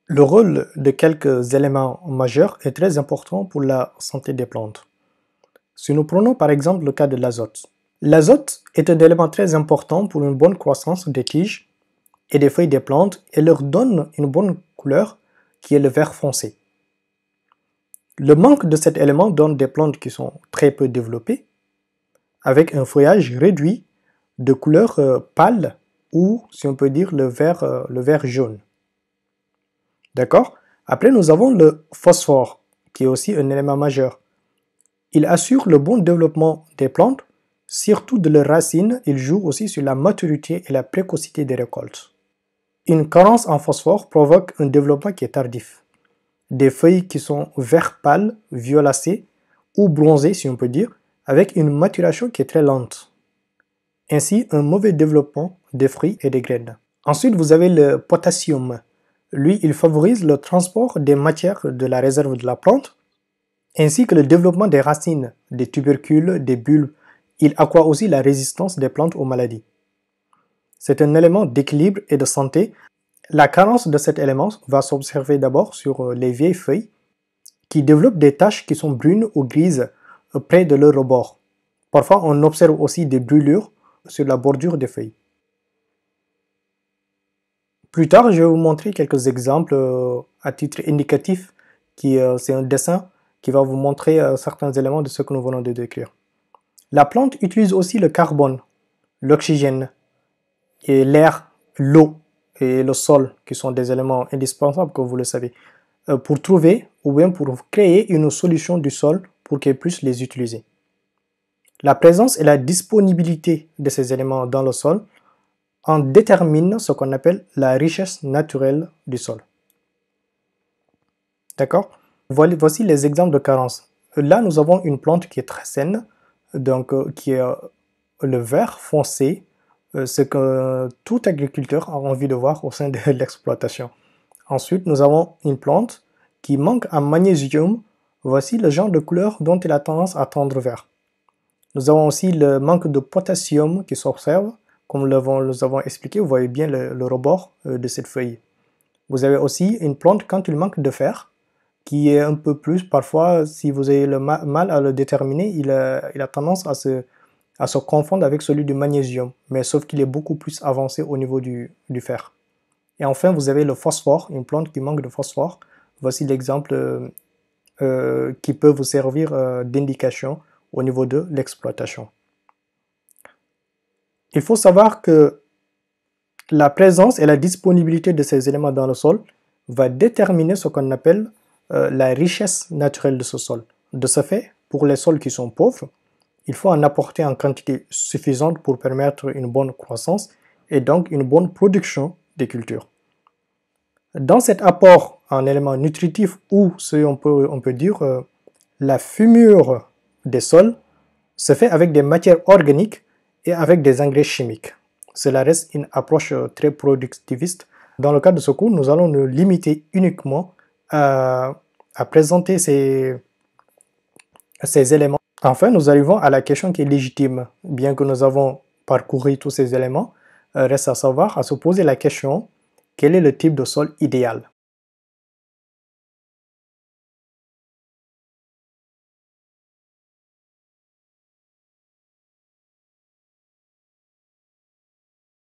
Le rôle de quelques éléments majeurs est très important pour la santé des plantes. Si nous prenons par exemple le cas de l'azote. L'azote est un élément très important pour une bonne croissance des tiges et des feuilles des plantes et leur donne une bonne couleur qui est le vert foncé. Le manque de cet élément donne des plantes qui sont très peu développées, avec un feuillage réduit de couleur pâle ou, si on peut dire, le vert jaune. D'accord? Après, nous avons le phosphore, qui est aussi un élément majeur. Il assure le bon développement des plantes, surtout de leurs racines. Il joue aussi sur la maturité et la précocité des récoltes. Une carence en phosphore provoque un développement qui est tardif. Des feuilles qui sont vert pâle, violacées ou bronzées, si on peut dire, avec une maturation qui est très lente. Ainsi, un mauvais développement des fruits et des graines. Ensuite, vous avez le potassium. Lui, il favorise le transport des matières de la réserve de la plante, ainsi que le développement des racines, des tubercules, des bulbes. Il accroît aussi la résistance des plantes aux maladies. C'est un élément d'équilibre et de santé. La carence de cet élément va s'observer d'abord sur les vieilles feuilles qui développent des taches qui sont brunes ou grises près de leur rebord. Parfois, on observe aussi des brûlures sur la bordure des feuilles. Plus tard, je vais vous montrer quelques exemples à titre indicatif. C'est un dessin qui va vous montrer certains éléments de ce que nous venons de décrire. La plante utilise aussi le carbone, l'oxygène, et l'air, l'eau et le sol, qui sont des éléments indispensables, comme vous le savez, pour trouver ou bien pour créer une solution du sol pour qu'elle puisse les utiliser. La présence et la disponibilité de ces éléments dans le sol en détermine ce qu'on appelle la richesse naturelle du sol. D'accord? Voici les exemples de carence. Là, nous avons une plante qui est très saine, donc qui est le vert foncé, ce que tout agriculteur a envie de voir au sein de l'exploitation. Ensuite, nous avons une plante qui manque en magnésium. Voici le genre de couleur dont elle a tendance à tendre vert. Nous avons aussi le manque de potassium qui s'observe. Comme nous avons expliqué, vous voyez bien le rebord de cette feuille. Vous avez aussi une plante quand il manque de fer, qui est un peu plus, parfois, si vous avez le mal à le déterminer, il a tendance à se confondre avec celui du magnésium, mais sauf qu'il est beaucoup plus avancé au niveau du fer. Et enfin, vous avez le phosphore, une plante qui manque de phosphore. Voici l'exemple qui peut vous servir d'indication au niveau de l'exploitation. Il faut savoir que la présence et la disponibilité de ces éléments dans le sol va déterminer ce qu'on appelle la richesse naturelle de ce sol. De ce fait, pour les sols qui sont pauvres, il faut en apporter en quantité suffisante pour permettre une bonne croissance et donc une bonne production des cultures. Dans cet apport en éléments nutritifs ou, on peut dire, la fumure des sols se fait avec des matières organiques et avec des engrais chimiques. Cela reste une approche très productiviste. Dans le cas de ce cours, nous allons nous limiter uniquement à présenter ces éléments. Enfin, nous arrivons à la question qui est légitime. Bien que nous avons parcouru tous ces éléments, reste à savoir, à se poser la question, quel est le type de sol idéal?